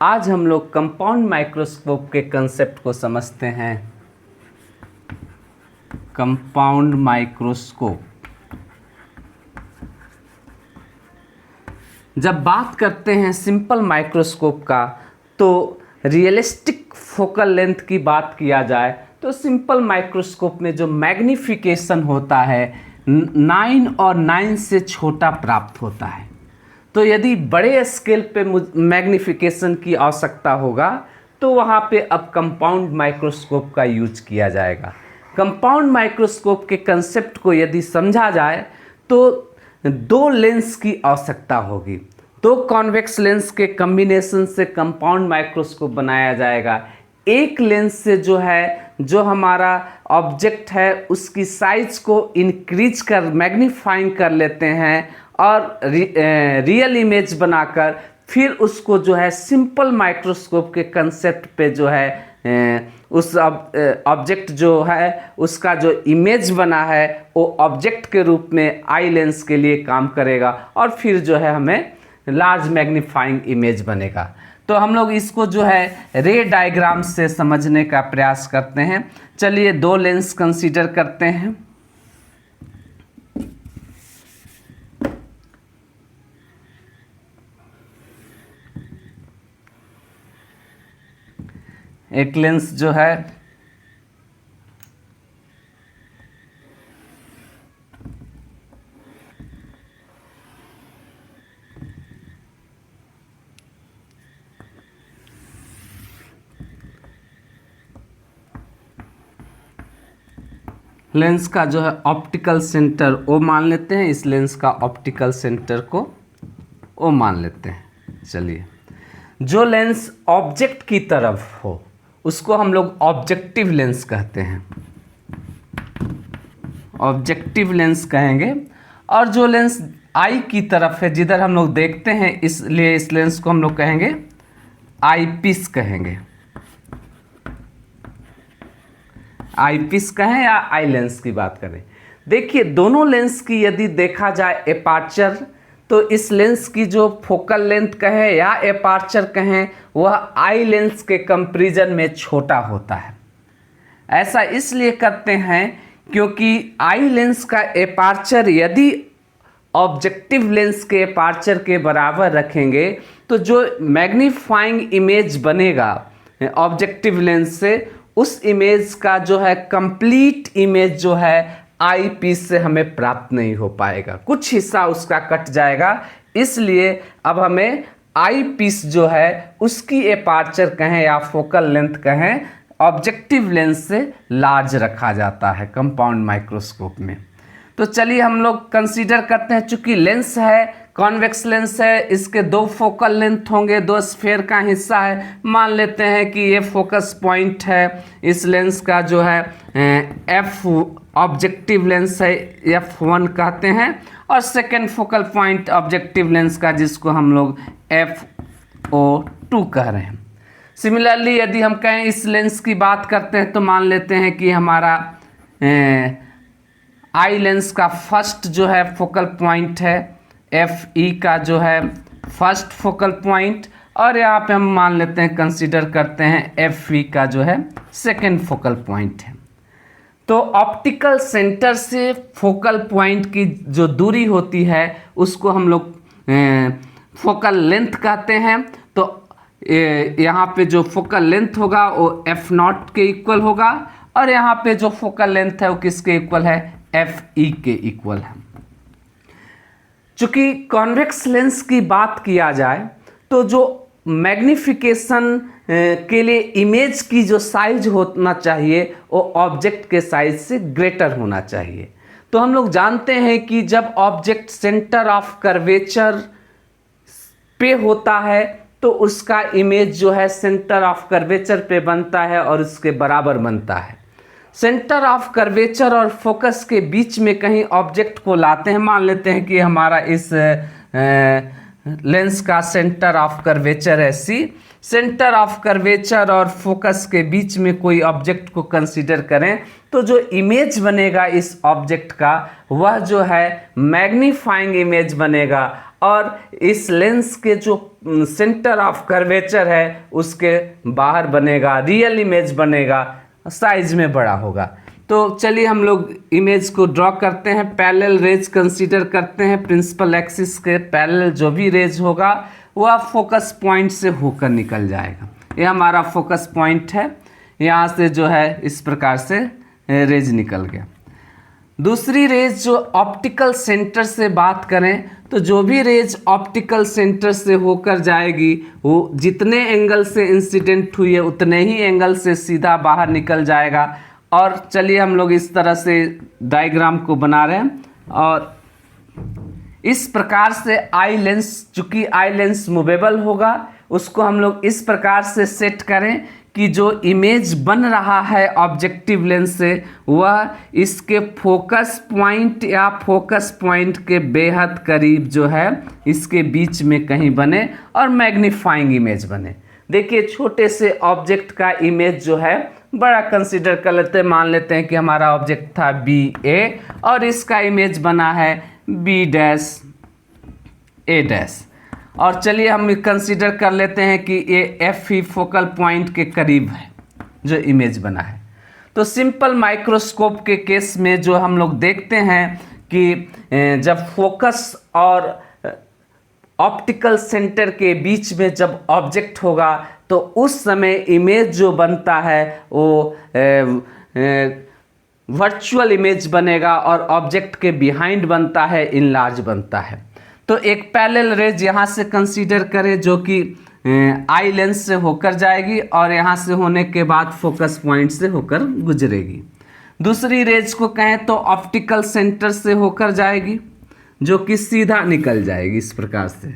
आज हम लोग कंपाउंड माइक्रोस्कोप के कंसेप्ट को समझते हैं। कंपाउंड माइक्रोस्कोप, जब बात करते हैं सिंपल माइक्रोस्कोप का तो रियलिस्टिक फोकल लेंथ की बात किया जाए तो सिंपल माइक्रोस्कोप में जो मैग्नीफिकेशन होता है 9 और 9 से छोटा प्राप्त होता है। तो यदि बड़े स्केल पे मैग्नीफिकेशन की आवश्यकता होगा तो वहाँ पे अब कंपाउंड माइक्रोस्कोप का यूज किया जाएगा। कंपाउंड माइक्रोस्कोप के कंसेप्ट को यदि समझा जाए तो दो लेंस की आवश्यकता होगी। दो कॉन्वेक्स लेंस के कॉम्बिनेशन से कंपाउंड माइक्रोस्कोप बनाया जाएगा। एक लेंस से जो हमारा ऑब्जेक्ट है उसकी साइज को इंक्रीज कर मैग्नीफाइंग कर लेते हैं और रियल इमेज बनाकर फिर उसको सिंपल माइक्रोस्कोप के कंसेप्ट पे उस ऑब्जेक्ट उसका जो इमेज बना है वो ऑब्जेक्ट के रूप में आई लेंस के लिए काम करेगा और फिर हमें लार्ज मैग्नीफाइंग इमेज बनेगा। तो हम लोग इसको रे डायग्राम से समझने का प्रयास करते हैं। चलिए दो लेंस कंसीडर करते हैं। एक लेंस लेंस का ऑप्टिकल सेंटर ओ मान लेते हैं। इस लेंस का ऑप्टिकल सेंटर को ओ मान लेते हैं। चलिए, जो लेंस ऑब्जेक्ट की तरफ हो उसको हम लोग ऑब्जेक्टिव लेंस कहते हैं, ऑब्जेक्टिव लेंस कहेंगे। और जो लेंस आई की तरफ है, जिधर हम लोग देखते हैं, इसलिए इस लेंस को हम लोग कहेंगे आई पीस कहेंगे। आई पीस कहें या आई लेंस की बात करें। देखिए, दोनों लेंस की यदि देखा जाए एपार्चर, तो इस लेंस की जो फोकल लेंथ कहें या एपार्चर कहें वह आई लेंस के कंपैरिजन में छोटा होता है। ऐसा इसलिए करते हैं क्योंकि आई लेंस का एपार्चर यदि ऑब्जेक्टिव लेंस के एपार्चर के बराबर रखेंगे तो जो मैग्नीफाइंग इमेज बनेगा ऑब्जेक्टिव लेंस से, उस इमेज का कंप्लीट इमेज आई पीस से हमें प्राप्त नहीं हो पाएगा, कुछ हिस्सा उसका कट जाएगा। इसलिए अब हमें आई पीस उसकी एपार्चर कहें या फोकल लेंथ कहें ऑब्जेक्टिव लेंस से लार्ज रखा जाता है कंपाउंड माइक्रोस्कोप में। तो चलिए हम लोग कंसीडर करते हैं, चूंकि लेंस है, कॉन्वेक्स लेंस है, इसके दो फोकल लेंथ होंगे, दो स्फेयर का हिस्सा है। मान लेते हैं कि ये फोकस पॉइंट है, इस लेंस का एफ ऑब्जेक्टिव लेंस है, F1 कहते हैं, और second focal point objective lens का जिसको हम लोग FO2 कह रहे हैं। सिमिलरली यदि हम कहें इस लेंस की बात करते हैं तो मान लेते हैं कि हमारा आई लेंस का फर्स्ट फोकल पॉइंट है, FE का फर्स्ट फोकल पॉइंट, और यहाँ पे हम मान लेते हैं कंसीडर करते हैं FE का सेकेंड फोकल पॉइंट है। तो ऑप्टिकल सेंटर से फोकल पॉइंट की जो दूरी होती है उसको हम लोग फोकल लेंथ कहते हैं। तो यहाँ पे जो फोकल लेंथ होगा वो F0 के इक्वल होगा, और यहाँ पे जो फोकल लेंथ है वो किसके इक्वल है, FE के इक्वल है। चूंकि कॉन्वेक्स लेंस की बात किया जाए तो जो मैग्नीफिकेशन के लिए इमेज की जो साइज होना चाहिए वो ऑब्जेक्ट के साइज से ग्रेटर होना चाहिए। तो हम लोग जानते हैं कि जब ऑब्जेक्ट सेंटर ऑफ कर्वेचर पे होता है तो उसका इमेज सेंटर ऑफ कर्वेचर पे बनता है और उसके बराबर बनता है। सेंटर ऑफ कर्वेचर और फोकस के बीच में कहीं ऑब्जेक्ट को लाते हैं। मान लेते हैं कि हमारा इस लेंस का सेंटर ऑफ कर्वेचर है C। सेंटर ऑफ कर्वेचर और फोकस के बीच में कोई ऑब्जेक्ट को कंसीडर करें तो जो इमेज बनेगा इस ऑब्जेक्ट का वह मैग्नीफाइंग इमेज बनेगा और इस लेंस के जो सेंटर ऑफ कर्वेचर है उसके बाहर बनेगा, रियल इमेज बनेगा, साइज में बड़ा होगा। तो चलिए हम लोग इमेज को ड्रॉ करते हैं। पैरेलल रेज कंसीडर करते हैं। प्रिंसिपल एक्सिस के पैरेलल जो भी रेज होगा वह फोकस पॉइंट से होकर निकल जाएगा। ये हमारा फोकस पॉइंट है, यहाँ से जो है इस प्रकार से रेज निकल गया। दूसरी रेज जो ऑप्टिकल सेंटर से बात करें तो जो भी रेज ऑप्टिकल सेंटर से होकर जाएगी वो जितने एंगल से इंसिडेंट हुई है उतने ही एंगल से सीधा बाहर निकल जाएगा। और चलिए हम लोग इस तरह से डायग्राम को बना रहे हैं और इस प्रकार से आई लेंस, चूंकि आई लेंस मूवेबल होगा, उसको हम लोग इस प्रकार से सेट करें कि जो इमेज बन रहा है ऑब्जेक्टिव लेंस से वह इसके फोकस पॉइंट या फोकस पॉइंट के बेहद करीब जो है इसके बीच में कहीं बने और मैग्नीफाइंग इमेज बने। देखिए छोटे से ऑब्जेक्ट का इमेज जो है बड़ा कंसीडर कर लेते हैं। मान लेते हैं कि हमारा ऑब्जेक्ट था बी ए और इसका इमेज बना है बी डैश ए डैश, और चलिए हम कंसीडर कर लेते हैं कि ये एफ ही फोकल पॉइंट के करीब है जो इमेज बना है। तो सिंपल माइक्रोस्कोप के केस में जो हम लोग देखते हैं कि जब फोकस और ऑप्टिकल सेंटर के बीच में जब ऑब्जेक्ट होगा तो उस समय इमेज जो बनता है वो वर्चुअल इमेज बनेगा और ऑब्जेक्ट के बिहाइंड बनता है इनलार्ज बनता है। तो एक पैरेलल रेज यहाँ से कंसीडर करें जो कि आई लेंस से होकर जाएगी और यहाँ से होने के बाद फोकस पॉइंट से होकर गुजरेगी। दूसरी रेज को कहें तो ऑप्टिकल सेंटर से होकर जाएगी जो कि सीधा निकल जाएगी इस प्रकार से।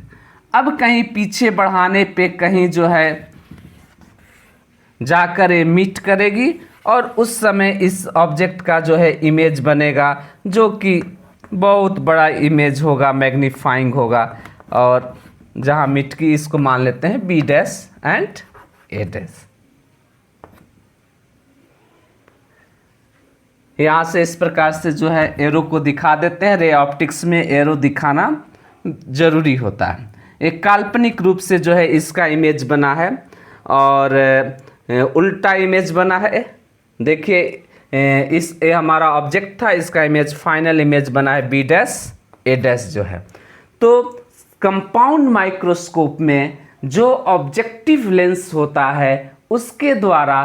अब कहीं पीछे बढ़ाने पे कहीं जो है जाकर ये मीट करेगी और उस समय इस ऑब्जेक्ट का जो है इमेज बनेगा जो कि बहुत बड़ा इमेज होगा, मैग्नीफाइंग होगा, और जहाँ मिट की इसको मान लेते हैं B dash and A dash. यहाँ से इस प्रकार से जो है एरो को दिखा देते हैं। रे ऑप्टिक्स में एरो दिखाना जरूरी होता है। एक काल्पनिक रूप से जो है इसका इमेज बना है और उल्टा इमेज बना है। देखिए ये हमारा ऑब्जेक्ट था, इसका इमेज फाइनल इमेज बना है बी डैश ए डैश जो है। तो कंपाउंड माइक्रोस्कोप में जो ऑब्जेक्टिव लेंस होता है उसके द्वारा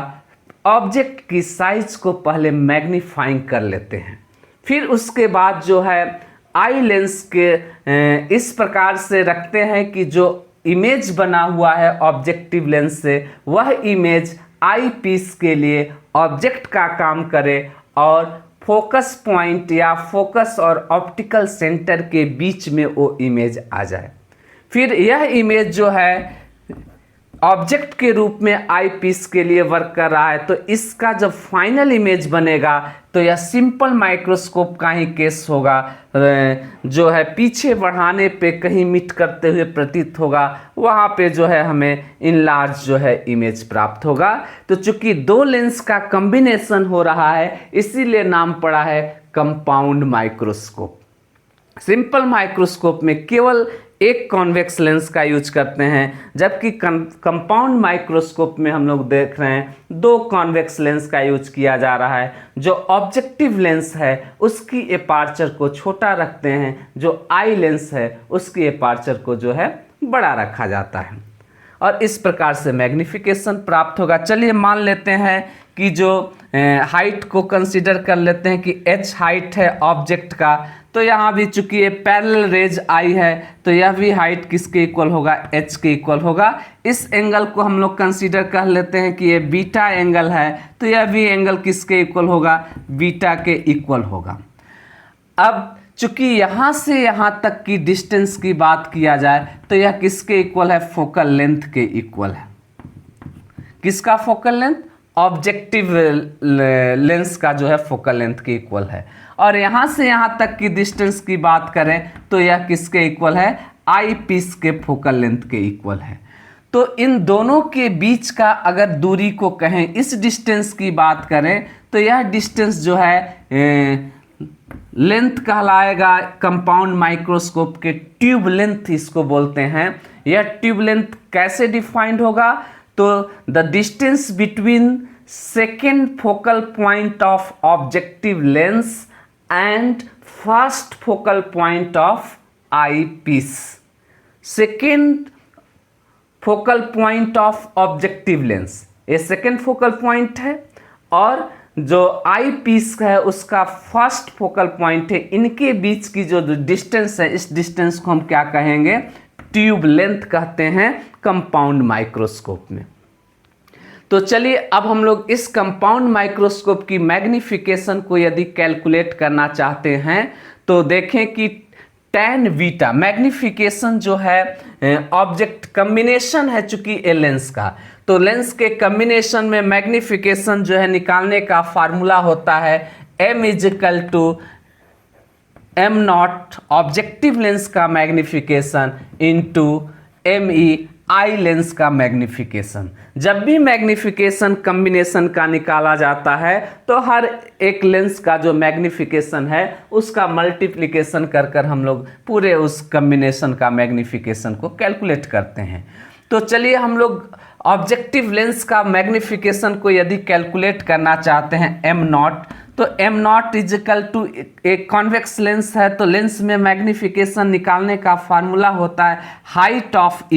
ऑब्जेक्ट की साइज को पहले मैग्नीफाइंग कर लेते हैं, फिर उसके बाद जो है आई लेंस के इस प्रकार से रखते हैं कि जो इमेज बना हुआ है ऑब्जेक्टिव लेंस से वह इमेज आई पीस के लिए ऑब्जेक्ट का काम करे और फोकस पॉइंट या फोकस और ऑप्टिकल सेंटर के बीच में वो इमेज आ जाए। फिर यह इमेज जो है ऑब्जेक्ट के रूप में आई पीस के लिए वर्क कर रहा है। तो इसका जब फाइनल इमेज बनेगा तो यह सिंपल माइक्रोस्कोप का ही केस होगा, जो है पीछे बढ़ाने पे कहीं मिट करते हुए प्रतीत होगा, वहाँ पे जो है हमें इनलार्ज जो है इमेज प्राप्त होगा। तो चूंकि दो लेंस का कॉम्बिनेशन हो रहा है इसीलिए नाम पड़ा है कंपाउंड माइक्रोस्कोप। सिंपल माइक्रोस्कोप में केवल एक कॉन्वेक्स लेंस का यूज करते हैं, जबकि कंपाउंड माइक्रोस्कोप में हम लोग देख रहे हैं दो कॉन्वेक्स लेंस का यूज किया जा रहा है। जो ऑब्जेक्टिव लेंस है उसकी एपार्चर को छोटा रखते हैं, जो आई लेंस है उसकी एपार्चर को जो है बड़ा रखा जाता है और इस प्रकार से मैग्निफिकेशन प्राप्त होगा। चलिए मान लेते हैं कि जो हाइट को कंसीडर कर लेते हैं कि h हाइट है ऑब्जेक्ट का, तो यहाँ भी चूंकि ये पैरेलल रेज आई है तो यह भी हाइट किसके इक्वल होगा, h के इक्वल होगा। इस एंगल को हम लोग कंसीडर कर लेते हैं कि ये बीटा एंगल है, तो यह भी एंगल किसके इक्वल होगा, बीटा के इक्वल होगा। अब चूंकि यहाँ से यहाँ तक की डिस्टेंस की बात किया जाए तो यह किसके इक्वल है, फोकल लेंथ के इक्वल है। किसका फोकल लेंथ, ऑब्जेक्टिव लेंस का जो है फोकल लेंथ के इक्वल है। और यहाँ से यहाँ तक की डिस्टेंस की बात करें तो यह किसके इक्वल है, आई पीस के फोकल लेंथ के इक्वल है। तो इन दोनों के बीच का अगर दूरी को कहें, इस डिस्टेंस की बात करें तो यह डिस्टेंस जो है लेंथ कहलाएगा कंपाउंड माइक्रोस्कोप के ट्यूब लेंथ इसको बोलते हैं। यह ट्यूब लेंथ कैसे डिफाइंड होगा? तो the distance between second focal point of objective lens and first focal point of eyepiece. Second focal point of objective lens, ये सेकेंड फोकल पॉइंट है, और जो आई पीस है उसका फर्स्ट फोकल पॉइंट है। इनके बीच की जो डिस्टेंस है, इस डिस्टेंस को हम क्या कहेंगे? ट्यूब लेंथ कहते हैं कंपाउंड माइक्रोस्कोप में। तो चलिए अब हम लोग इस कंपाउंड माइक्रोस्कोप की मैग्निफिकेशन को यदि कैलकुलेट करना चाहते हैं तो देखें कि tan बीटा मैग्निफिकेशन जो है ऑब्जेक्ट कम्बिनेशन है, चूंकि ए लेंस का, तो लेंस के कम्बिनेशन में मैग्निफिकेशन जो है निकालने का फार्मूला होता है m is equal to M not objective lens का magnification into M E eye lens का मैग्निफिकेशन। जब भी मैग्निफिकेशन कम्बिनेशन का निकाला जाता है तो हर एक लेंस का जो मैग्निफिकेशन है उसका मल्टीप्लिकेशन कर कर हम लोग पूरे उस कम्बिनेशन का मैग्निफिकेशन को कैलकुलेट करते हैं। तो चलिए हम लोग ऑब्जेक्टिव लेंस का मैग्निफिकेशन को यदि कैलकुलेट करना चाहते हैं एम नॉट, तो एम नॉट इजिकल टू एक कॉन्वेक्स लेंस है, तो लेंस में मैग्निफिकेशन निकालने का फार्मूला होता है height of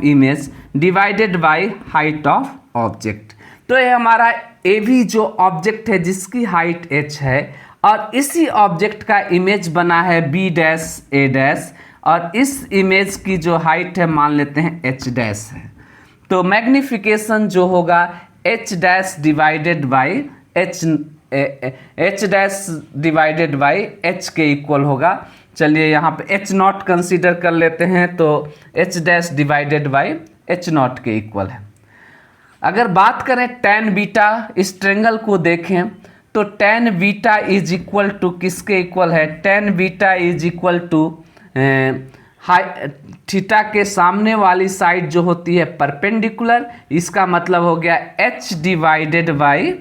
image divided by height of object. तो ये हमारा ए भी जो ऑब्जेक्ट है जिसकी हाइट h है, और इसी ऑब्जेक्ट का इमेज बना है बी डैश ए डैश, और इस इमेज की जो हाइट है मान लेते हैं h डैश है। तो मैग्निफिकेशन जो होगा h dash divided by h dash divided by h के इक्वल होगा। चलिए यहाँ पे h नॉट कंसीडर कर लेते हैं, तो h dash divided by h not के इक्वल है। अगर बात करें tan बीटा, इस ट्रेंगल को देखें तो tan beta is equal to किसके इक्वल है? tan beta is equal to theta के सामने वाली साइड जो होती है परपेंडिकुलर, इसका मतलब हो गया h divided by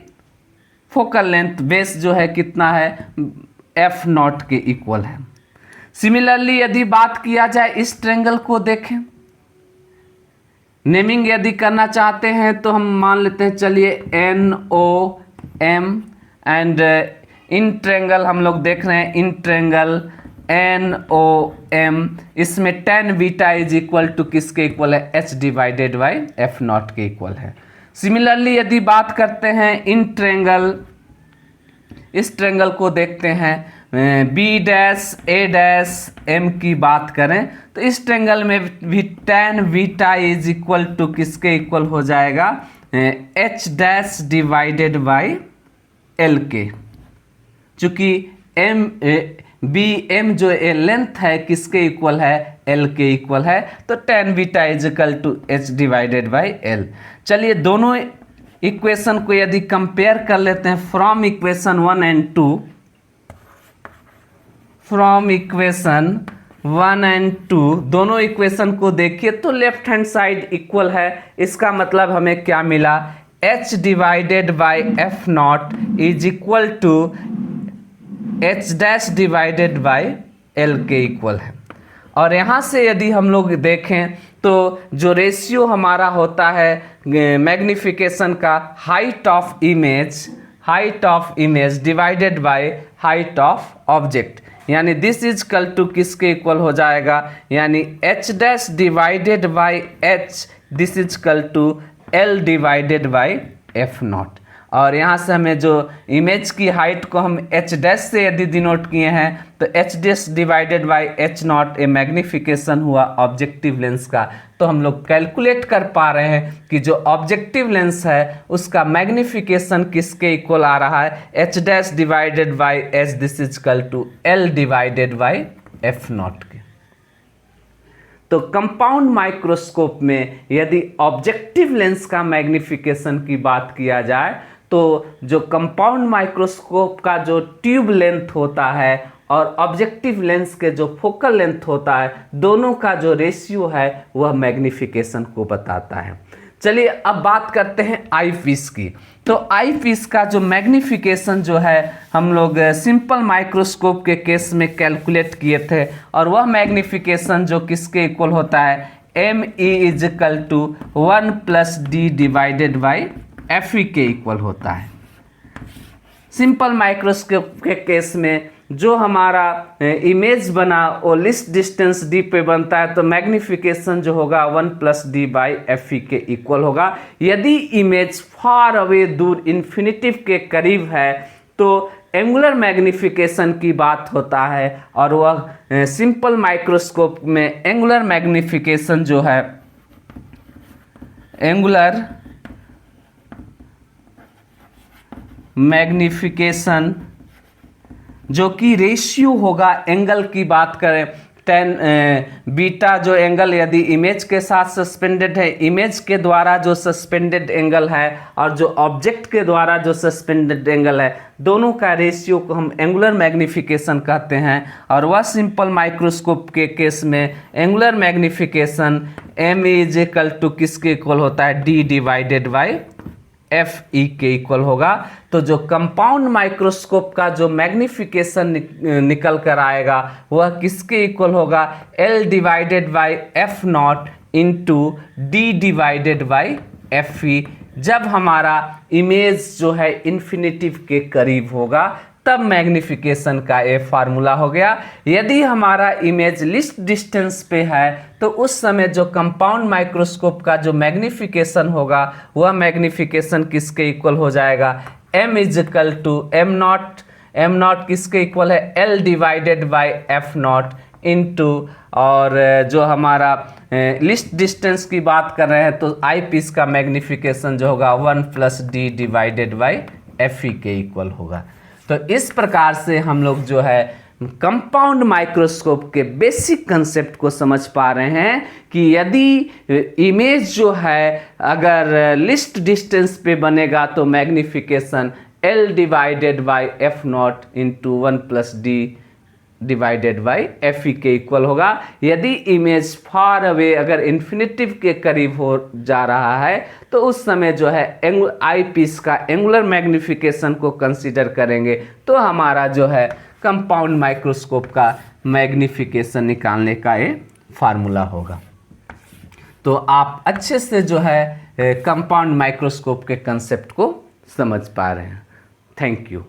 focal length base जो है कितना है? f नॉट के इक्वल है। सिमिलरली यदि बात किया जाए इस ट्रेंगल को देखें, नेमिंग यदि करना चाहते हैं तो हम मान लेते हैं, चलिए NOM, एंड इन ट्रेंगल हम लोग देख रहे हैं इन ट्रेंगल NOM, इसमें tan beta is equal to किसके इक्वल है? h divided by f nought के इक्वल है। सिमिलरली यदि बात करते हैं इन ट्रेंगल, इस ट्रेंगल को देखते हैं B dash A dash M की बात करें तो इस ट्रेंगल में भी tan beta is equal to किसके इक्वल हो जाएगा? h dash divided by L के, चूँकि BM जो ए लेंथ है किसके इक्वल है? L के इक्वल है, तो tan beta is equal to h divided by L। चलिए दोनों इक्वेशन को यदि कंपेयर कर लेते हैं from equation 1 and 2, from equation 1 and 2 दोनों इक्वेशन को देखिए तो लेफ्ट हैंड साइड इक्वल है, इसका मतलब हमें क्या मिला? h divided by f nought is equal to h dash divided by L के इक्वल है। और यहाँ से यदि हम लोग देखें तो जो रेशियो हमारा होता है मैग्निफिकेशन का height of image divided by height of object, यानी दिस इज कल टू किसके इक्वल हो जाएगा? यानी h dash divided by h, this is equal to L divided by f not. और यहाँ से हमें जो इमेज की हाइट को हम h डैश से यदि डिनोट किए हैं तो h dash divided by h not a magnification हुआ ऑब्जेक्टिव लेंस का। तो हम लोग कैलकुलेट कर पा रहे हैं कि जो ऑब्जेक्टिव लेंस है उसका मैग्निफिकेशन किसके इक्वल आ रहा है? h dash divided by h, this is equal to L divided by f nought के। तो कंपाउंड माइक्रोस्कोप में यदि ऑब्जेक्टिव लेंस का मैग्निफिकेशन की बात किया जाए तो जो कंपाउंड माइक्रोस्कोप का जो ट्यूब लेंथ होता है और ऑब्जेक्टिव लेंस के जो फोकल लेंथ होता है, दोनों का जो रेशियो है वह मैग्निफिकेशन को बताता है। चलिए अब बात करते हैं आई पीस की। तो आई पीस का जो मैग्निफिकेशन जो है हम लोग सिंपल माइक्रोस्कोप के केस में कैलकुलेट किए थे, और वह मैग्निफिकेशन जो किसके इक्वल होता है, M E is equal to 1+d divided by F E के इक्वल होता है। सिंपल माइक्रोस्कोप के केस में जो हमारा इमेज बना वो लिस्ट डिस्टेंस डी पे बनता है, तो मैग्निफिकेशन जो होगा 1+d बाई एफ ई के इक्वल होगा। यदि इमेज फार अवे दूर इन्फिनिटिव के करीब है तो एंगुलर मैग्निफिकेशन की बात होता है, और वह सिंपल माइक्रोस्कोप में एंगुलर मैग्निफिकेशन जो है, एंगुलर मैग्निफिकेशन जो कि रेशियो होगा, एंगल की बात करें टेन बीटा जो एंगल यदि इमेज के साथ सस्पेंडेड है, इमेज के द्वारा जो सस्पेंडेड एंगल है और जो ऑब्जेक्ट के द्वारा जो सस्पेंडेड एंगल है, दोनों का रेशियो को हम एंगुलर मैग्निफिकेशन कहते हैं। और वह सिंपल माइक्रोस्कोप के केस में angular magnification M is equal to किसके इक्वल होता है, D divided by F E के इक्वल होगा। तो जो कंपाउंड माइक्रोस्कोप का जो मैग्निफिकेशन निकल कर आएगा वह किसके इक्वल होगा, L divided by F nought into D divided by F ई। जब हमारा इमेज जो है इन्फिनिटिव के करीब होगा तब मैग्निफिकेशन का ये फार्मूला हो गया। यदि हमारा इमेज लिस्ट डिस्टेंस पे है तो उस समय जो कंपाउंड माइक्रोस्कोप का जो मैग्निफिकेशन होगा वह मैग्निफिकेशन किसके इक्वल हो जाएगा, m is equal to M nought किसके इक्वल है, l divided by F nought into, और जो हमारा लिस्ट डिस्टेंस की बात कर रहे हैं तो आई पीस का मैग्निफिकेशन जो होगा 1+d divided by F E के इक्वल होगा। तो इस प्रकार से हम लोग जो है कंपाउंड माइक्रोस्कोप के बेसिक कंसेप्ट को समझ पा रहे हैं कि यदि इमेज जो है अगर लिस्ट डिस्टेंस पे बनेगा तो magnification L divided by F nought into 1+d divided by F E के इक्वल होगा। यदि इमेज फार अवे अगर इन्फिनिटिव के करीब हो जा रहा है तो उस समय जो है आई पीस का एंगुलर मैग्निफिकेशन को कंसीडर करेंगे तो हमारा जो है कंपाउंड माइक्रोस्कोप का मैग्निफिकेशन निकालने का ये फार्मूला होगा। तो आप अच्छे से जो है कंपाउंड माइक्रोस्कोप के कंसेप्ट को समझ पा रहे हैं। Thank you.